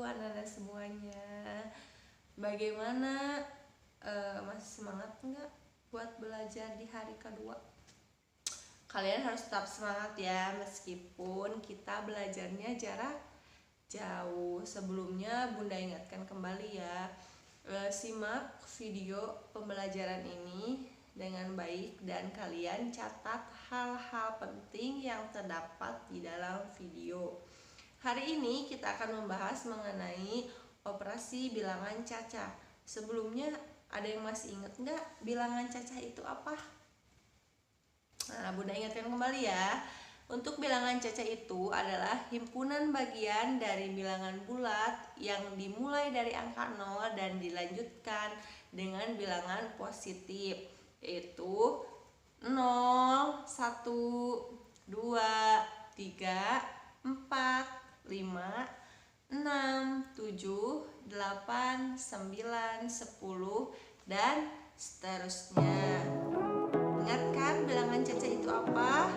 anak-anak semuanya. Bagaimana, masih semangat nggak buat belajar di hari kedua? Kalian harus tetap semangat ya, meskipun kita belajarnya jarak jauh. Sebelumnya Bunda ingatkan kembali ya, simak video pembelajaran ini dengan baik dan kalian catat hal-hal penting yang terdapat di dalam video. Hari ini kita akan membahas mengenai operasi bilangan cacah. Sebelumnya ada yang masih ingat nggak bilangan cacah itu apa? Nah, Bunda ingatkan kembali ya. Untuk bilangan cacah itu adalah himpunan bagian dari bilangan bulat yang dimulai dari angka 0 dan dilanjutkan dengan bilangan positif, yaitu 0, 1, 2, 3, 4, 5, 6, 7, 8, 9, 10, dan seterusnya. Ingat kan bilangan cacah itu apa?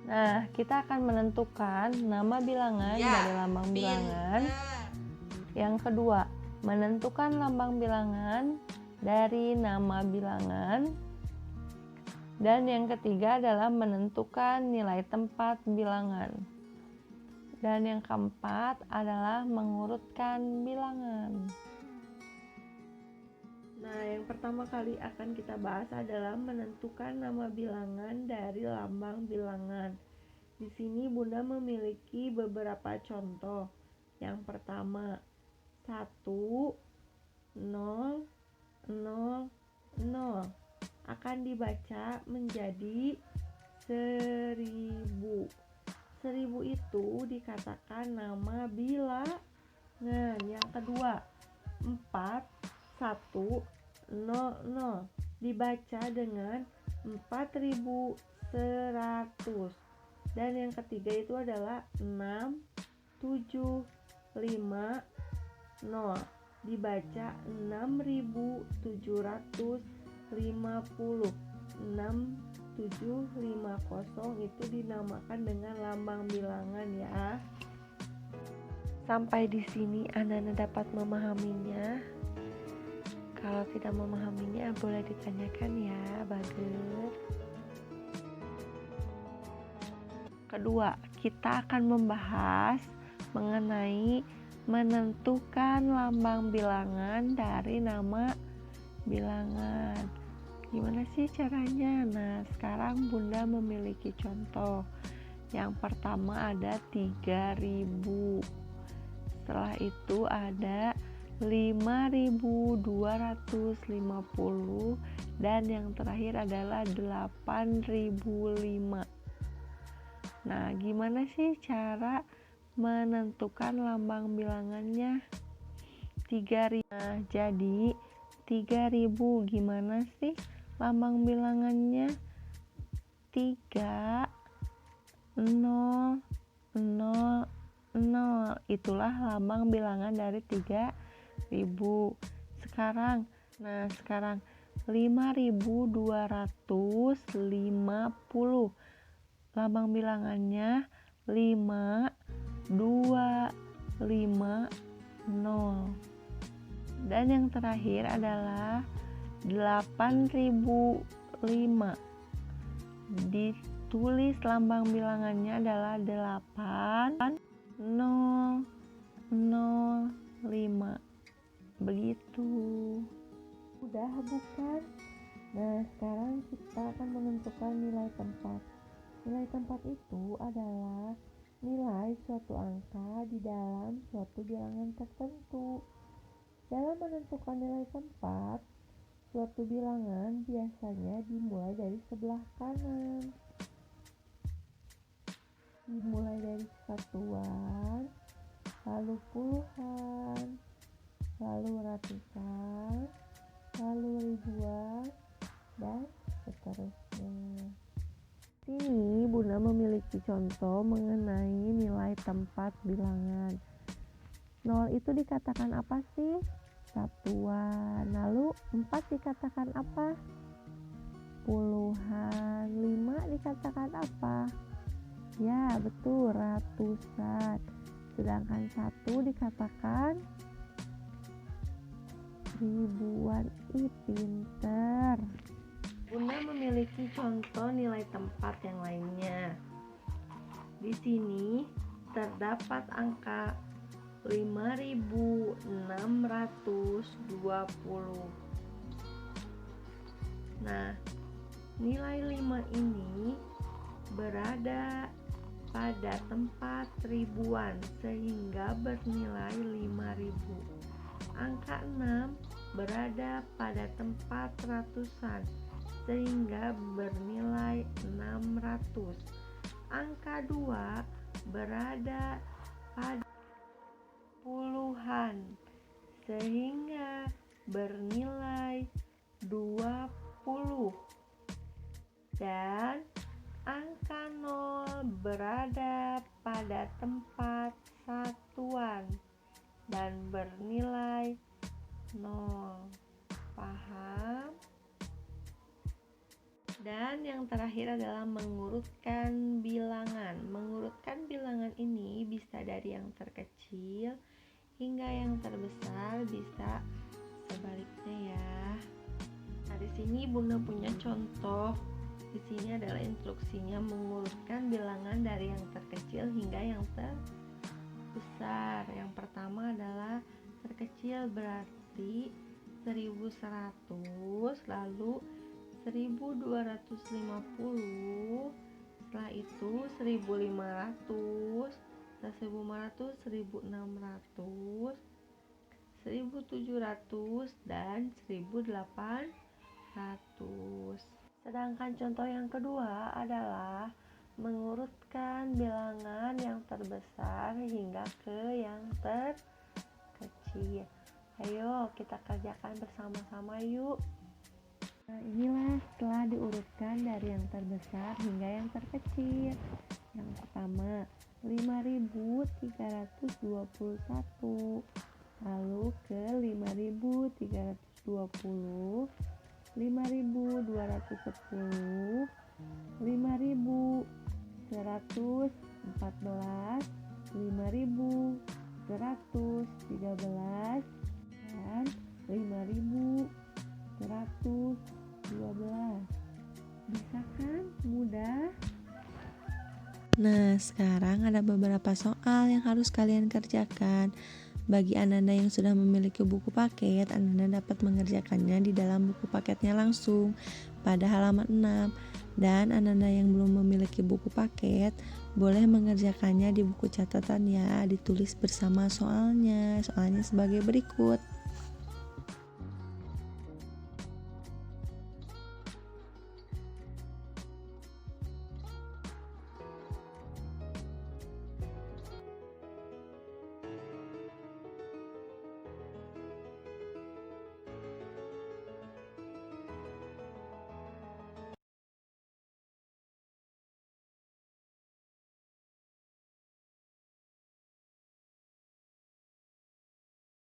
Nah, kita akan menentukan nama bilangan dari lambang bilangan. Yang kedua, menentukan lambang bilangan dari nama bilangan. Dan yang ketiga adalah menentukan nilai tempat bilangan. Dan yang keempat adalah mengurutkan bilangan. Nah, yang pertama kali akan kita bahas adalah menentukan nama bilangan dari lambang bilangan. Di sini Bunda memiliki beberapa contoh. Yang pertama, 1, 0, 0, 0 akan dibaca menjadi 1000. 1000 itu dikatakan nama bilangan. Yang kedua, 4, 1, 0, 0 dibaca dengan 4100. Dan yang ketiga itu adalah 6, 7, 5, 0 dibaca 6750. 6750 itu dinamakan dengan lambang bilangan ya. Sampai di sini anak-anak dapat memahaminya. Kalau tidak memahaminya boleh ditanyakan ya, Bagus. Kedua, kita akan membahas mengenai menentukan lambang bilangan dari nama bilangan. Gimana sih caranya? Nah, sekarang Bunda memiliki contoh. Yang pertama ada 3000. Setelah itu ada 5250 dan yang terakhir adalah 8005. Nah, gimana sih cara menentukan lambang bilangannya? 3000. Nah, jadi 3000 gimana sih lambang bilangannya? 3, 0, 0, 0. Itulah lambang bilangan dari 3000. Sekarang 5250. Lambang bilangannya 5, 2, 5, 0. Dan yang terakhir adalah 8005. Ditulis lambang bilangannya adalah 8005. Begitu. Udah bukan? Nah, sekarang kita akan menentukan nilai tempat. Nilai tempat itu adalah nilai suatu angka di dalam suatu bilangan tertentu. Dalam menentukan nilai tempat suatu bilangan biasanya dimulai dari sebelah kanan. Dimulai dari satuan, lalu puluhan, lalu ratusan, lalu ribuan, dan seterusnya. Sini Bunda memiliki contoh mengenai nilai tempat bilangan. 0 itu dikatakan apa sih? Satuan. Lalu 4 dikatakan apa? Puluhan. 5 dikatakan apa? Ya, betul, ratusan. Sedangkan 1 dikatakan ribuan. Ih, pinter. Bunda memiliki contoh nilai tempat yang lainnya. Di sini terdapat angka 5.620. Nah, nilai 5 ini berada pada tempat ribuan sehingga bernilai 5.000. Angka 6 berada pada tempat ratusan sehingga bernilai 600. Angka 2 berada pada puluhan sehingga bernilai 20. Dan angka 0 berada pada tempat satuan dan bernilai 0. Paham? Dan yang terakhir adalah mengurutkan bilangan. Mengurutkan bilangan ini bisa dari yang terkecil hingga yang terbesar, bisa sebaliknya ya. Nah, di sini Bunda punya contoh. Di sini adalah instruksinya mengurutkan bilangan dari yang terkecil hingga yang terbesar. Yang pertama adalah terkecil berarti 1100, lalu 1250, setelah itu 1500, setelah 1500 1600, 1700 dan 1800. Sedangkan contoh yang kedua adalah mengurutkan bilangan yang terbesar hingga ke yang terkecil. Ayo kita kerjakan bersama-sama yuk. Nah, inilah setelah diurutkan dari yang terbesar hingga yang terkecil. Yang pertama 5.321, lalu ke 5.320, 5.210, 5.114, 5.113, dan 5.112. Bisa kan? Mudah. Nah, sekarang ada beberapa soal yang harus kalian kerjakan. Bagi Ananda yang sudah memiliki buku paket, Ananda dapat mengerjakannya di dalam buku paketnya langsung pada halaman 6. Dan Ananda yang belum memiliki buku paket, boleh mengerjakannya di buku catatan ya, ditulis bersama soalnya. Soalnya sebagai berikut.